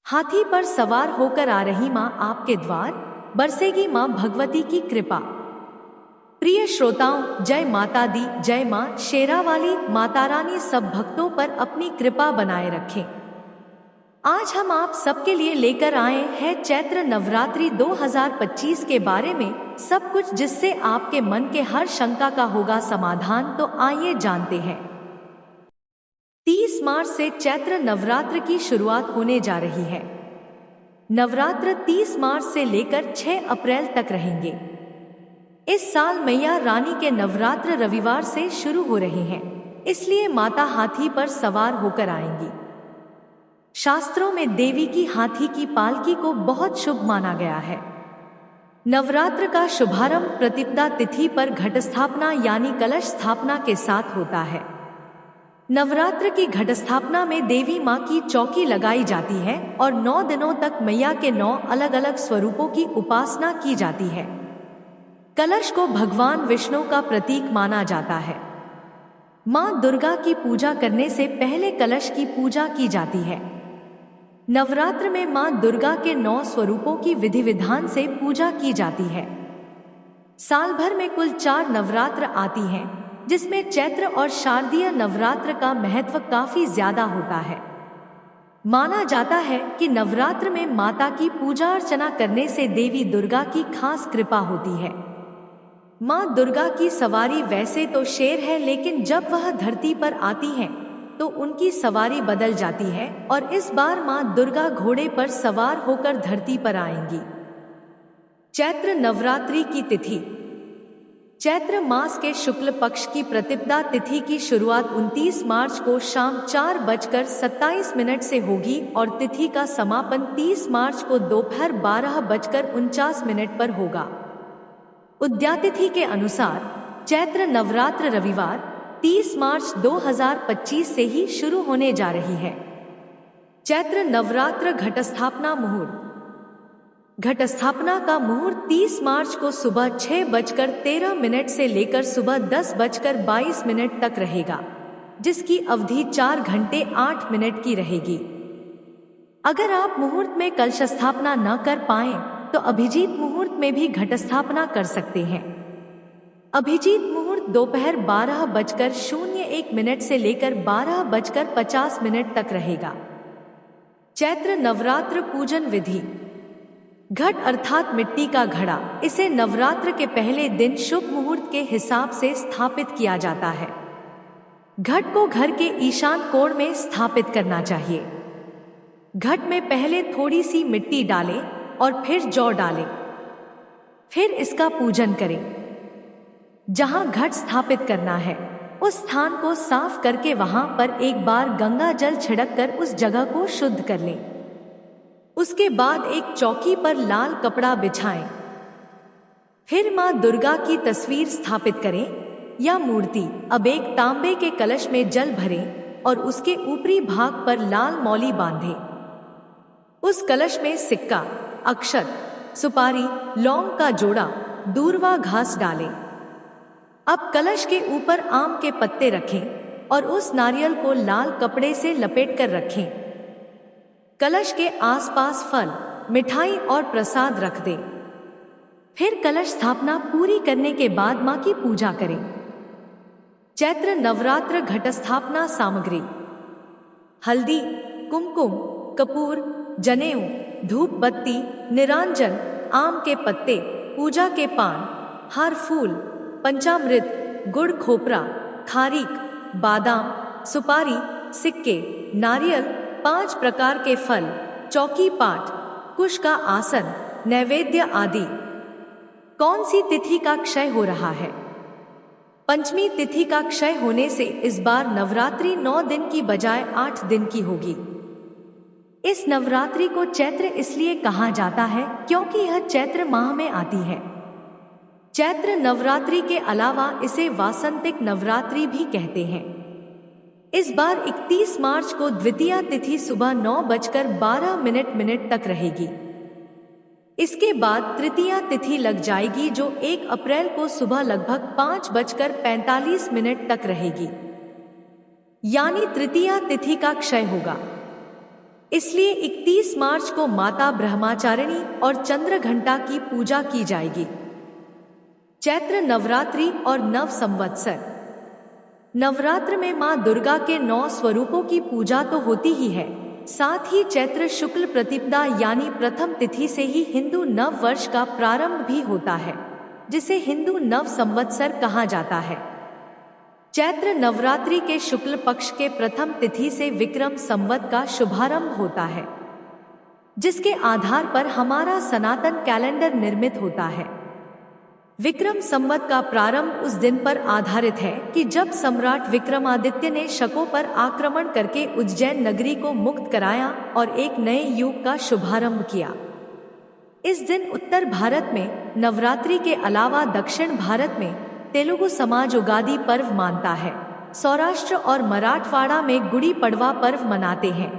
हाथी पर सवार होकर आ रही माँ आपके द्वार, बरसेगी माँ भगवती की कृपा। प्रिय श्रोताओं, जय माता दी, जय माँ शेरावाली। माता रानी सब भक्तों पर अपनी कृपा बनाए रखें। आज हम आप सबके लिए लेकर आए हैं चैत्र नवरात्रि 2025 के बारे में सब कुछ, जिससे आपके मन के हर शंका का होगा समाधान। तो आइए जानते हैं। 30 मार्च से चैत्र नवरात्र की शुरुआत होने जा रही है। नवरात्र 30 मार्च से लेकर 6 अप्रैल तक रहेंगे। इस साल मैया रानी के नवरात्र रविवार से शुरू हो रहे हैं, इसलिए माता हाथी पर सवार होकर आएंगी। शास्त्रों में देवी की हाथी की पालकी को बहुत शुभ माना गया है। नवरात्र का शुभारंभ प्रतिपदा तिथि पर घटस्थापना यानी कलश स्थापना के साथ होता है। नवरात्र की घटस्थापना में देवी मां की चौकी लगाई जाती है और 9 दिनों तक मैया के 9 अलग अलग स्वरूपों की उपासना की जाती है। कलश को भगवान विष्णु का प्रतीक माना जाता है। मां दुर्गा की पूजा करने से पहले कलश की पूजा की जाती है। नवरात्र में मां दुर्गा के 9 स्वरूपों की विधि विधान से पूजा की जाती है। साल भर में कुल 4 नवरात्र आती हैं, जिसमें चैत्र और शारदीय नवरात्र का महत्व काफी ज्यादा होता है। माना जाता है कि नवरात्र में माता की पूजा अर्चना करने से देवी दुर्गा की खास कृपा होती है। मां दुर्गा की सवारी वैसे तो शेर है, लेकिन जब वह धरती पर आती हैं तो उनकी सवारी बदल जाती है और इस बार मां दुर्गा घोड़े पर सवार होकर धरती पर आएंगी। चैत्र नवरात्रि की तिथि। चैत्र मास के शुक्ल पक्ष की प्रतिपदा तिथि की शुरुआत 29 मार्च को शाम 4:27 से होगी और तिथि का समापन 30 मार्च को दोपहर 12:49 पर होगा। उद्यातिथि के अनुसार चैत्र नवरात्र रविवार 30 मार्च 2025 से ही शुरू होने जा रही है। चैत्र नवरात्र घटस्थापना मुहूर्त। घटस्थापना का मुहूर्त 30 मार्च को सुबह 6:13 से लेकर सुबह 10:22 तक रहेगा, जिसकी अवधि 4 घंटे 8 मिनट की रहेगी। अगर आप मुहूर्त में कलश स्थापना न कर पाएं, तो अभिजीत मुहूर्त में भी घटस्थापना कर सकते हैं। अभिजीत मुहूर्त दोपहर 12:01 से लेकर 12:50 तक रहेगा। चैत्र नवरात्र पूजन विधि। घट अर्थात मिट्टी का घड़ा, इसे नवरात्र के पहले दिन शुभ मुहूर्त के हिसाब से स्थापित किया जाता है। घट को घर के ईशान कोण में स्थापित करना चाहिए। घट में पहले थोड़ी सी मिट्टी डालें और फिर जौ डालें। फिर इसका पूजन करें। जहां घट स्थापित करना है उस स्थान को साफ करके वहां पर एक बार गंगा जल छिड़ककर उस जगह को शुद्ध कर लें। उसके बाद एक चौकी पर लाल कपड़ा बिछाएं। फिर मां दुर्गा की तस्वीर स्थापित करें या मूर्ति। अब एक तांबे के कलश में जल भरें और उसके ऊपरी भाग पर लाल मौली बांधें। उस कलश में सिक्का, अक्षत, सुपारी, लौंग का जोड़ा, दूर्वा घास डालें। अब कलश के ऊपर आम के पत्ते रखें और उस नारियल को लाल कपड़े से लपेटकर रखें। कलश के आसपास फल, मिठाई और प्रसाद रख दें। फिर कलश स्थापना पूरी करने के बाद मां की पूजा करें। चैत्र नवरात्र घटस्थापना सामग्री। हल्दी, कुमकुम, कपूर, जनेऊ, धूप बत्ती, निरांजन, आम के पत्ते, पूजा के पान, हार फूल, पंचामृत, गुड़ खोपरा, खारीक, बादाम, सुपारी, सिक्के, नारियल, 5 प्रकार के फल, चौकी पाठ, कुश का आसन, नैवेद्य आदि। कौन सी तिथि का क्षय हो रहा है? पंचमी तिथि का क्षय होने से इस बार नवरात्रि 9 दिन की बजाय 8 दिन की होगी। इस नवरात्रि को चैत्र इसलिए कहा जाता है क्योंकि यह चैत्र माह में आती है। चैत्र नवरात्रि के अलावा इसे वासंतिक नवरात्रि भी कहते हैं। इस बार 31 मार्च को द्वितीया तिथि सुबह 9:12 तक रहेगी। इसके बाद तृतीया तिथि लग जाएगी, जो 1 अप्रैल को सुबह लगभग 5:45 तक रहेगी, यानी तृतीया तिथि का क्षय होगा। इसलिए 31 मार्च को माता ब्रह्मचारिणी और चंद्रघंटा की पूजा की जाएगी। चैत्र नवरात्रि और नव संवत्सर। नवरात्र में मां दुर्गा के 9 स्वरूपों की पूजा तो होती ही है, साथ ही चैत्र शुक्ल प्रतिपदा यानी प्रथम तिथि से ही हिंदू नव वर्ष का प्रारंभ भी होता है, जिसे हिंदू नव संवत्सर कहा जाता है। चैत्र नवरात्रि के शुक्ल पक्ष के प्रथम तिथि से विक्रम संवत का शुभारंभ होता है, जिसके आधार पर हमारा सनातन कैलेंडर निर्मित होता है। विक्रम संवत का प्रारंभ उस दिन पर आधारित है कि जब सम्राट विक्रमादित्य ने शकों पर आक्रमण करके उज्जैन नगरी को मुक्त कराया और एक नए युग का शुभारंभ किया। इस दिन उत्तर भारत में नवरात्रि के अलावा दक्षिण भारत में तेलुगु समाज उगादि पर्व मानता है, सौराष्ट्र और मराठवाड़ा में गुड़ी पड़वा पर्व मनाते हैं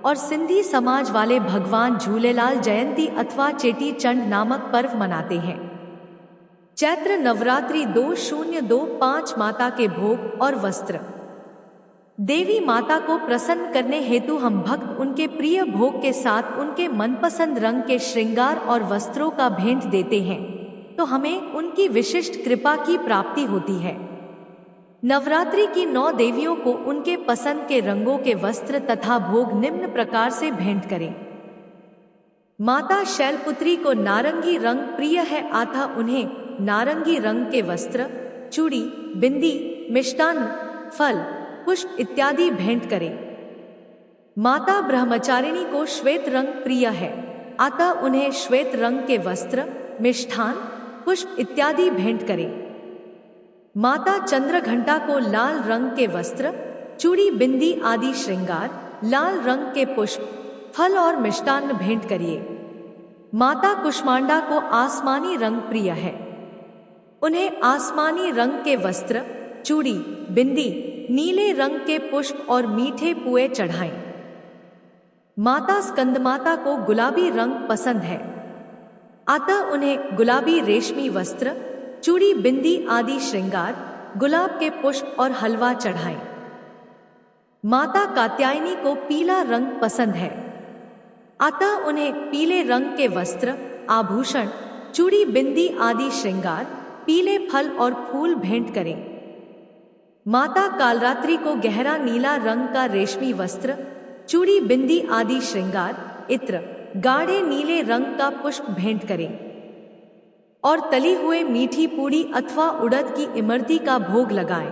और सिंधी समाज वाले भगवान झूलेलाल जयंती अथवा चेटी चंड नामक पर्व मनाते हैं। चैत्र नवरात्रि 2025 माता के भोग और वस्त्र। देवी माता को प्रसन्न करने हेतु हम भक्त उनके प्रिय भोग के साथ उनके मनपसंद रंग के श्रृंगार और वस्त्रों का भेंट देते हैं, तो हमें उनकी विशिष्ट कृपा की प्राप्ति होती है। नवरात्रि की 9 देवियों को उनके पसंद के रंगों के वस्त्र तथा भोग निम्न प्रकार से भेंट करें। माता शैलपुत्री को नारंगी रंग प्रिय है, अतः उन्हें नारंगी रंग के वस्त्र, चूड़ी, बिंदी, मिष्टान्न, फल, पुष्प इत्यादि भेंट करें। माता ब्रह्मचारिणी को श्वेत रंग प्रिय है, अतः उन्हें श्वेत रंग के वस्त्र, मिष्ठान, पुष्प इत्यादि भेंट करें। माता चंद्रघंटा को लाल रंग के वस्त्र, चूड़ी, बिंदी आदि श्रृंगार, लाल रंग के पुष्प, फल और मिष्टान्न भेंट करिए। माता कुष्मांडा को आसमानी रंग प्रिय है, उन्हें आसमानी रंग के वस्त्र, चूड़ी, बिंदी, नीले रंग के पुष्प और मीठे पुए चढ़ाएं। माता स्कंदमाता को गुलाबी रंग पसंद है, अतः उन्हें गुलाबी रेशमी वस्त्र, चूड़ी, बिंदी आदि श्रृंगार, गुलाब के पुष्प और हलवा चढ़ाएं। माता कात्यायनी को पीला रंग पसंद है, अतः उन्हें पीले रंग के वस्त्र, आभूषण, चूड़ी, बिंदी आदि श्रृंगार, पीले फल और फूल भेंट करें। माता कालरात्रि को गहरा नीला रंग का रेशमी वस्त्र, चूड़ी, बिंदी आदि श्रृंगार, इत्र, गाढ़े नीले रंग का पुष्प भेंट करें और तली हुए मीठी पूड़ी अथवा उड़द की इमरती का भोग लगाएं।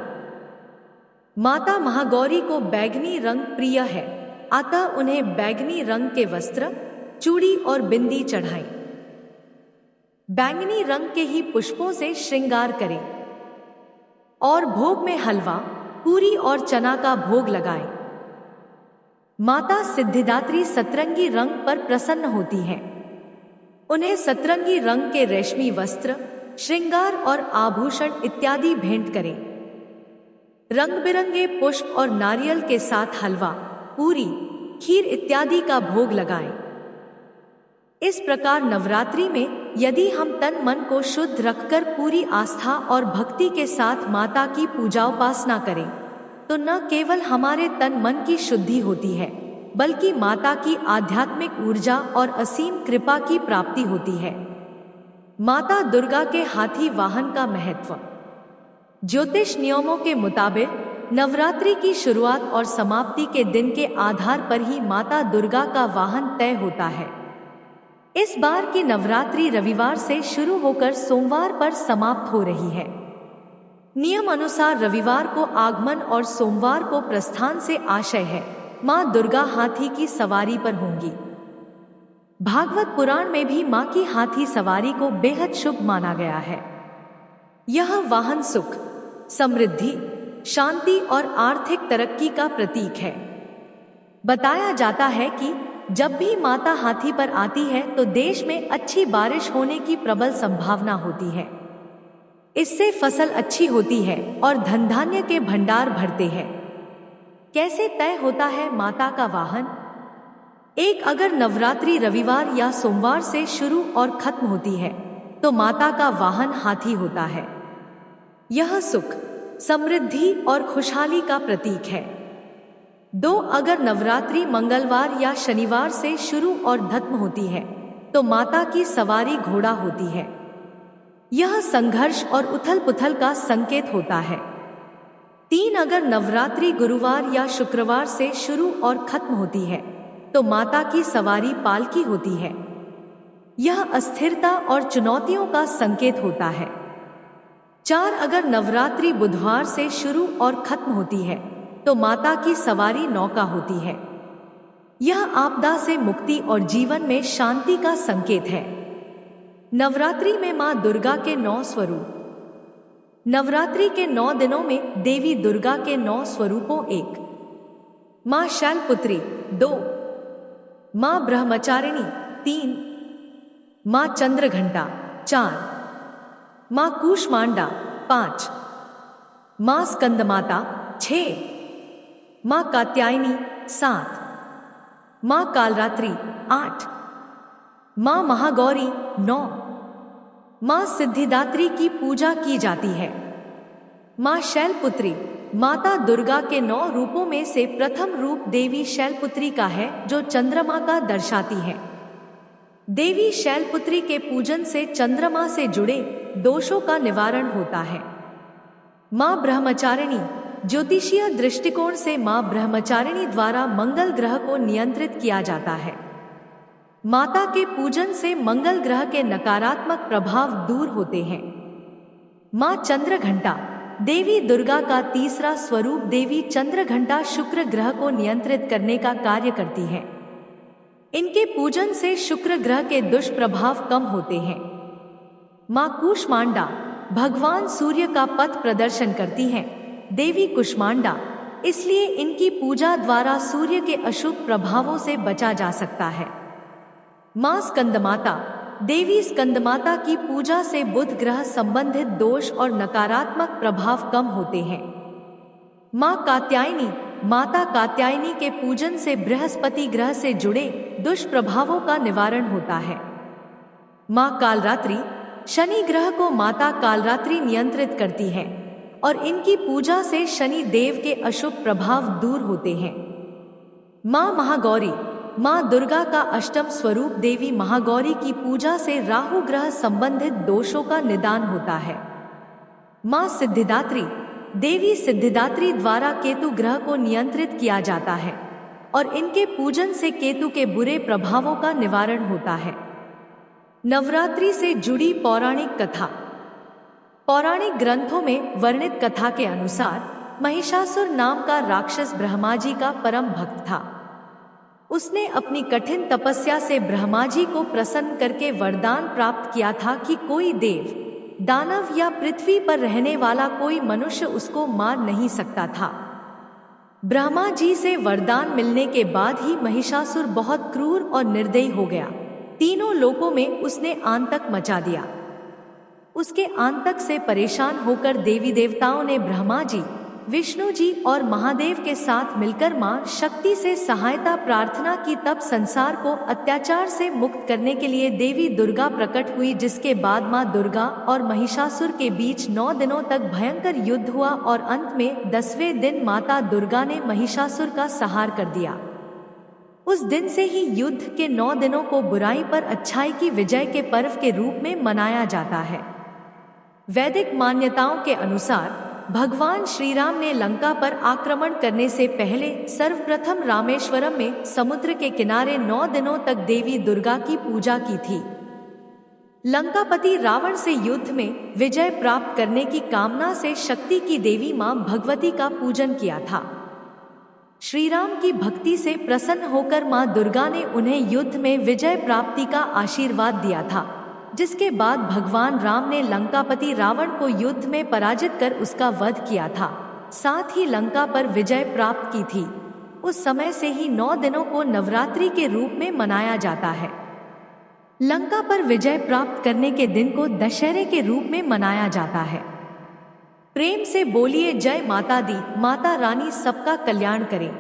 माता महागौरी को बैगनी रंग प्रिय है, अतः उन्हें बैगनी रंग के वस्त्र, चूड़ी और बिंदी चढ़ाएं। बैंगनी रंग के ही पुष्पों से श्रृंगार करें और भोग में हलवा, पूरी और चना का भोग लगाएं। माता सिद्धिदात्री सतरंगी रंग पर प्रसन्न होती हैं, उन्हें सतरंगी रंग के रेशमी वस्त्र, श्रृंगार और आभूषण इत्यादि भेंट करें। रंग बिरंगे पुष्प और नारियल के साथ हलवा, पूरी, खीर इत्यादि का भोग लगाएं। इस प्रकार नवरात्रि में यदि हम तन मन को शुद्ध रखकर पूरी आस्था और भक्ति के साथ माता की पूजा उपासना करें, तो न केवल हमारे तन मन की शुद्धि होती है, बल्कि माता की आध्यात्मिक ऊर्जा और असीम कृपा की प्राप्ति होती है। माता दुर्गा के हाथी वाहन का महत्व। ज्योतिष नियमों के मुताबिक नवरात्रि की शुरुआत और समाप्ति के दिन के आधार पर ही माता दुर्गा का वाहन तय होता है। इस बार की नवरात्रि रविवार से शुरू होकर सोमवार पर समाप्त हो रही है। नियम अनुसार रविवार को आगमन और सोमवार को प्रस्थान से आशय है मां दुर्गा हाथी की सवारी पर होंगी। भागवत पुराण में भी मां की हाथी सवारी को बेहद शुभ माना गया है। यह वाहन सुख, समृद्धि, शांति और आर्थिक तरक्की का प्रतीक है। बताया जाता है कि जब भी माता हाथी पर आती है तो देश में अच्छी बारिश होने की प्रबल संभावना होती है। इससे फसल अच्छी होती है और धन धान्य के भंडार भरते हैं। कैसे तय होता है माता का वाहन? एक, अगर नवरात्रि रविवार या सोमवार से शुरू और खत्म होती है तो माता का वाहन हाथी होता है। यह सुख, समृद्धि और खुशहाली का प्रतीक है। 2 अगर नवरात्रि मंगलवार या शनिवार से शुरू और खत्म होती है तो माता की सवारी घोड़ा होती है। यह संघर्ष और उथल पुथल का संकेत होता है। 3 अगर नवरात्रि गुरुवार या शुक्रवार से शुरू और खत्म होती है तो माता की सवारी पालकी होती है। यह अस्थिरता और चुनौतियों का संकेत होता है। 4 अगर नवरात्रि बुधवार से शुरू और खत्म होती है तो माता की सवारी नौका होती है। यह आपदा से मुक्ति और जीवन में शांति का संकेत है। नवरात्रि में मां दुर्गा के 9 स्वरूप। नवरात्रि के 9 दिनों में देवी दुर्गा के 9 स्वरूपों 1 मां शैलपुत्री 2 मां ब्रह्मचारिणी 3 मां चंद्रघंटा 4 मां कूष्मांडा 5 मां स्कंदमाता 6 मां कात्यायनी 7 मां कालरात्रि 8 मां महागौरी 9 मां सिद्धिदात्री की पूजा की जाती है। मां शैलपुत्री माता दुर्गा के 9 रूपों में से प्रथम रूप देवी शैलपुत्री का है जो चंद्रमा का दर्शाती है। देवी शैलपुत्री के पूजन से चंद्रमा से जुड़े दोषों का निवारण होता है। मां ब्रह्मचारिणी ज्योतिषीय दृष्टिकोण से मां ब्रह्मचारिणी द्वारा मंगल ग्रह को नियंत्रित किया जाता है। माता के पूजन से मंगल ग्रह के नकारात्मक प्रभाव दूर होते हैं। मां चंद्रघंटा देवी दुर्गा का तीसरा स्वरूप देवी चंद्रघंटा शुक्र ग्रह को नियंत्रित करने का कार्य करती है। इनके पूजन से शुक्र ग्रह के दुष्प्रभाव कम होते हैं। मां कूष्मांडा भगवान सूर्य का पथ प्रदर्शन करती हैं। देवी कुष्मांडा इसलिए इनकी पूजा द्वारा सूर्य के अशुभ प्रभावों से बचा जा सकता है। मां स्कंदमाता देवी स्कंदमाता की पूजा से बुध ग्रह संबंधित दोष और नकारात्मक प्रभाव कम होते हैं। मां कात्यायनी माता कात्यायनी के पूजन से बृहस्पति ग्रह से जुड़े दुष्प्रभावों का निवारण होता है। मां कालरात्रि शनि ग्रह को माता कालरात्रि नियंत्रित करती है और इनकी पूजा से शनि देव के अशुभ प्रभाव दूर होते हैं। मां महागौरी मां दुर्गा का अष्टम स्वरूप देवी महागौरी की पूजा से राहु ग्रह संबंधित दोषों का निदान होता है। मां सिद्धिदात्री देवी सिद्धिदात्री द्वारा केतु ग्रह को नियंत्रित किया जाता है और इनके पूजन से केतु के बुरे प्रभावों का निवारण होता है। नवरात्रि से जुड़ी पौराणिक कथा। पौराणिक ग्रंथों में वर्णित कथा के अनुसार महिषासुर नाम का राक्षस ब्रह्मा जी का परम भक्त था। उसने अपनी कठिन तपस्या से ब्रह्मा जी को प्रसन्न करके वरदान प्राप्त किया था कि कोई देव दानव या पृथ्वी पर रहने वाला कोई मनुष्य उसको मार नहीं सकता था। ब्रह्मा जी से वरदान मिलने के बाद ही महिषासुर बहुत क्रूर और निर्दयी हो गया। तीनों लोकों में उसने आतंक मचा दिया। उसके आतंक से परेशान होकर देवी देवताओं ने ब्रह्मा जी विष्णु जी और महादेव के साथ मिलकर मां शक्ति से सहायता प्रार्थना की। तब संसार को अत्याचार से मुक्त करने के लिए देवी दुर्गा प्रकट हुई, जिसके बाद मां दुर्गा और महिषासुर के बीच 9 दिनों तक भयंकर युद्ध हुआ और अंत में 10वें दिन माता दुर्गा ने महिषासुर का संहार कर दिया। उस दिन से ही युद्ध के 9 दिनों को बुराई पर अच्छाई की विजय के पर्व के रूप में मनाया जाता है। वैदिक मान्यताओं के अनुसार भगवान श्री राम ने लंका पर आक्रमण करने से पहले सर्वप्रथम रामेश्वरम में समुद्र के किनारे 9 दिनों तक देवी दुर्गा की पूजा की थी। लंकापति रावण से युद्ध में विजय प्राप्त करने की कामना से शक्ति की देवी मां भगवती का पूजन किया था। श्री राम की भक्ति से प्रसन्न होकर मां दुर्गा ने उन्हें युद्ध में विजय प्राप्ति का आशीर्वाद दिया था, जिसके बाद भगवान राम ने लंकापति रावण को युद्ध में पराजित कर उसका वध किया था, साथ ही लंका पर विजय प्राप्त की थी। उस समय से ही 9 दिनों को नवरात्रि के रूप में मनाया जाता है। लंका पर विजय प्राप्त करने के दिन को दशहरे के रूप में मनाया जाता है। प्रेम से बोलिए जय माता दी, माता रानी सबका कल्याण करे।